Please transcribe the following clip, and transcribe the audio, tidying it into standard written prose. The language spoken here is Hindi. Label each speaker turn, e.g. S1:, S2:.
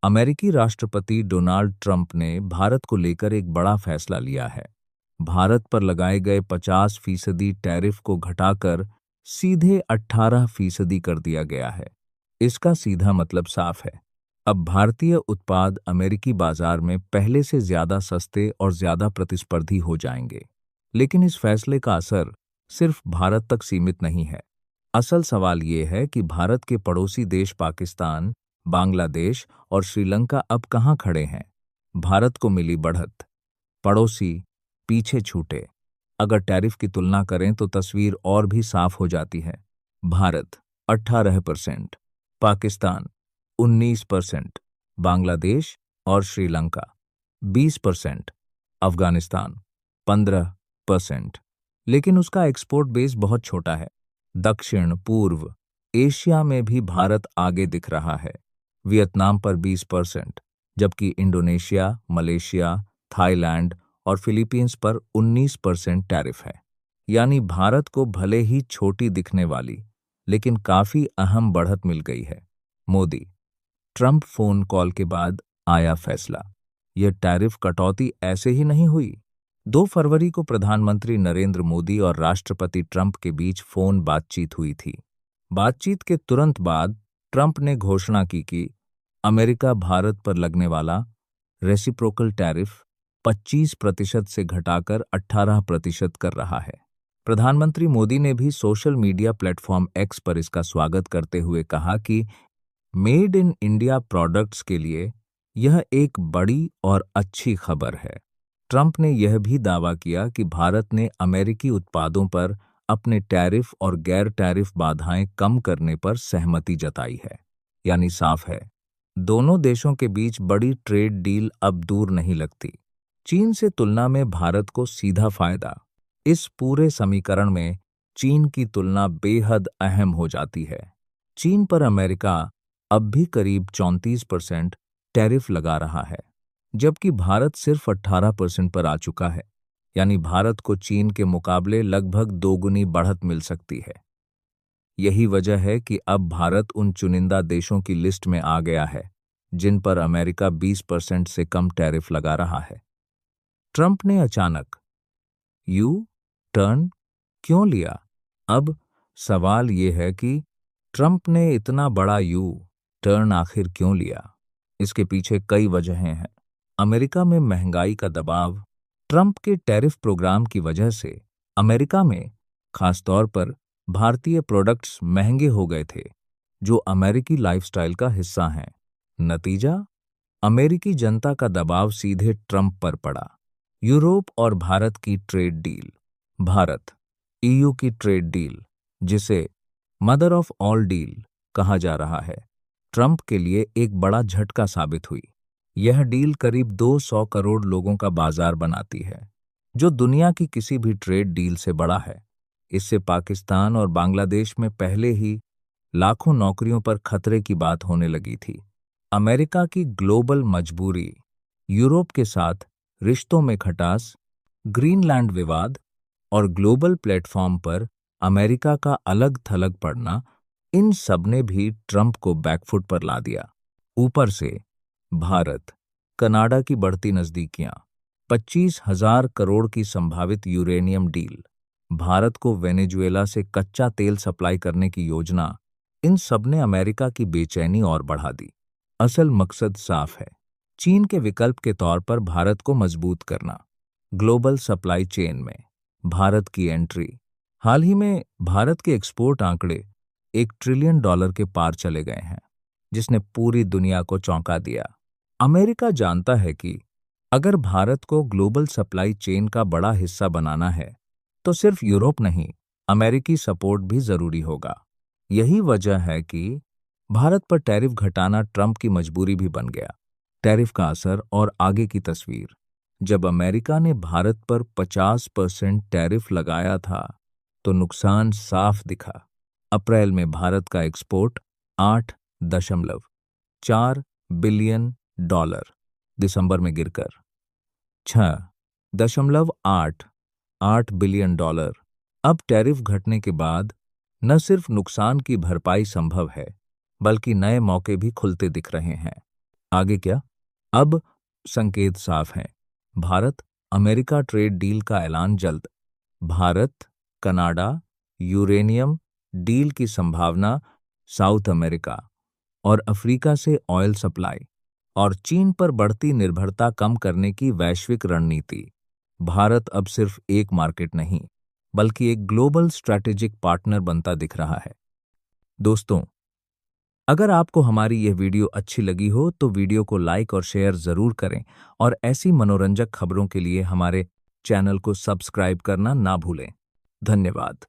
S1: अमेरिकी राष्ट्रपति डोनाल्ड ट्रंप ने भारत को लेकर एक बड़ा फैसला लिया है। भारत पर लगाए गए 50% टैरिफ को घटाकर सीधे 18% कर दिया गया है। इसका सीधा मतलब साफ है, अब भारतीय उत्पाद अमेरिकी बाजार में पहले से ज्यादा सस्ते और ज्यादा प्रतिस्पर्धी हो जाएंगे। लेकिन इस फैसले का असर सिर्फ भारत तक सीमित नहीं है। असल सवाल ये है कि भारत के पड़ोसी देश पाकिस्तान, बांग्लादेश और श्रीलंका अब कहाँ खड़े हैं। भारत को मिली बढ़त, पड़ोसी पीछे छूटे। अगर टैरिफ की तुलना करें तो तस्वीर और भी साफ हो जाती है। भारत 18%, पाकिस्तान 19%, बांग्लादेश और श्रीलंका 20%, अफगानिस्तान 15%। लेकिन उसका एक्सपोर्ट बेस बहुत छोटा है। दक्षिण पूर्व एशिया में भी भारत आगे दिख रहा है। वियतनाम पर 20%, जबकि इंडोनेशिया, मलेशिया, थाईलैंड और फिलीपींस पर 19% टैरिफ है। यानी भारत को भले ही छोटी दिखने वाली लेकिन काफी अहम बढ़त मिल गई है। मोदी ट्रंप फोन कॉल के बाद आया फैसला। यह टैरिफ कटौती ऐसे ही नहीं हुई। 2 फरवरी को प्रधानमंत्री नरेंद्र मोदी और राष्ट्रपति ट्रंप के बीच फोन बातचीत हुई थी। बातचीत के तुरंत बाद ट्रंप ने घोषणा की कि अमेरिका भारत पर लगने वाला रेसिप्रोकल टैरिफ 25% से घटाकर 18% कर रहा है। प्रधानमंत्री मोदी ने भी सोशल मीडिया प्लेटफॉर्म एक्स पर इसका स्वागत करते हुए कहा कि मेड इन इंडिया प्रोडक्ट्स के लिए यह एक बड़ी और अच्छी खबर है। ट्रंप ने यह भी दावा किया कि भारत ने अमेरिकी उत्पादों पर अपने टैरिफ और गैर टैरिफ बाधाएं कम करने पर सहमति जताई है। यानी साफ है, दोनों देशों के बीच बड़ी ट्रेड डील अब दूर नहीं लगती। चीन से तुलना में भारत को सीधा फायदा। इस पूरे समीकरण में चीन की तुलना बेहद अहम हो जाती है। चीन पर अमेरिका अब भी करीब 34% टैरिफ लगा रहा है, जबकि भारत सिर्फ 18% पर आ चुका है। यानी भारत को चीन के मुकाबले लगभग दोगुनी बढ़त मिल सकती है। यही वजह है कि अब भारत उन चुनिंदा देशों की लिस्ट में आ गया है जिन पर अमेरिका 20% से कम टैरिफ लगा रहा है। ट्रंप ने अचानक यू टर्न क्यों लिया? अब सवाल यह है कि ट्रंप ने इतना बड़ा यू टर्न आखिर क्यों लिया? इसके पीछे कई वजहें हैं। अमेरिका में महंगाई का दबाव। ट्रंप के टैरिफ प्रोग्राम की वजह से अमेरिका में खासतौर पर भारतीय प्रोडक्ट्स महंगे हो गए थे, जो अमेरिकी लाइफस्टाइल का हिस्सा हैं। नतीजा, अमेरिकी जनता का दबाव सीधे ट्रंप पर पड़ा। यूरोप और भारत की ट्रेड डील। भारत ईयू की ट्रेड डील, जिसे मदर ऑफ ऑल डील कहा जा रहा है, ट्रंप के लिए एक बड़ा झटका साबित हुई। यह डील करीब 200 करोड़ लोगों का बाजार बनाती है, जो दुनिया की किसी भी ट्रेड डील से बड़ा है। इससे पाकिस्तान और बांग्लादेश में पहले ही लाखों नौकरियों पर खतरे की बात होने लगी थी। अमेरिका की ग्लोबल मजबूरी, यूरोप के साथ रिश्तों में खटास, ग्रीनलैंड विवाद और ग्लोबल प्लेटफॉर्म पर अमेरिका का अलग थलग पड़ना, इन सब ने भी ट्रंप को बैकफुट पर ला दिया। ऊपर से भारत कनाडा की बढ़ती नजदीकियां, 25,000 करोड़ की संभावित यूरेनियम डील, भारत को वेनेजुएला से कच्चा तेल सप्लाई करने की योजना, इन सब ने अमेरिका की बेचैनी और बढ़ा दी। असल मकसद साफ है, चीन के विकल्प के तौर पर भारत को मजबूत करना। ग्लोबल सप्लाई चेन में भारत की एंट्री। हाल ही में भारत के एक्सपोर्ट आंकड़े $1 ट्रिलियन के पार चले गए हैं, जिसने पूरी दुनिया को चौंका दिया। अमेरिका जानता है कि अगर भारत को ग्लोबल सप्लाई चेन का बड़ा हिस्सा बनाना है, तो सिर्फ यूरोप नहीं, अमेरिकी सपोर्ट भी जरूरी होगा। यही वजह है कि भारत पर टैरिफ घटाना ट्रंप की मजबूरी भी बन गया। टैरिफ का असर और आगे की तस्वीर। जब अमेरिका ने भारत पर 50% टैरिफ लगाया था, तो नुकसान साफ दिखा। अप्रैल में भारत का एक्सपोर्ट $8.4 बिलियन, दिसंबर में गिरकर $6.88 बिलियन। अब टैरिफ घटने के बाद न सिर्फ नुकसान की भरपाई संभव है, बल्कि नए मौके भी खुलते दिख रहे हैं। आगे क्या? अब संकेत साफ हैं। भारत अमेरिका ट्रेड डील का ऐलान जल्द। भारत कनाडा यूरेनियम डील की संभावना। साउथ अमेरिका और अफ्रीका से ऑयल सप्लाई और चीन पर बढ़ती निर्भरता कम करने की वैश्विक रणनीति। भारत अब सिर्फ एक मार्केट नहीं, बल्कि एक ग्लोबल स्ट्रैटेजिक पार्टनर बनता दिख रहा है। दोस्तों, अगर आपको हमारी यह वीडियो अच्छी लगी हो तो वीडियो को लाइक और शेयर जरूर करें और ऐसी मनोरंजक खबरों के लिए हमारे चैनल को सब्सक्राइब करना ना भूलें। धन्यवाद।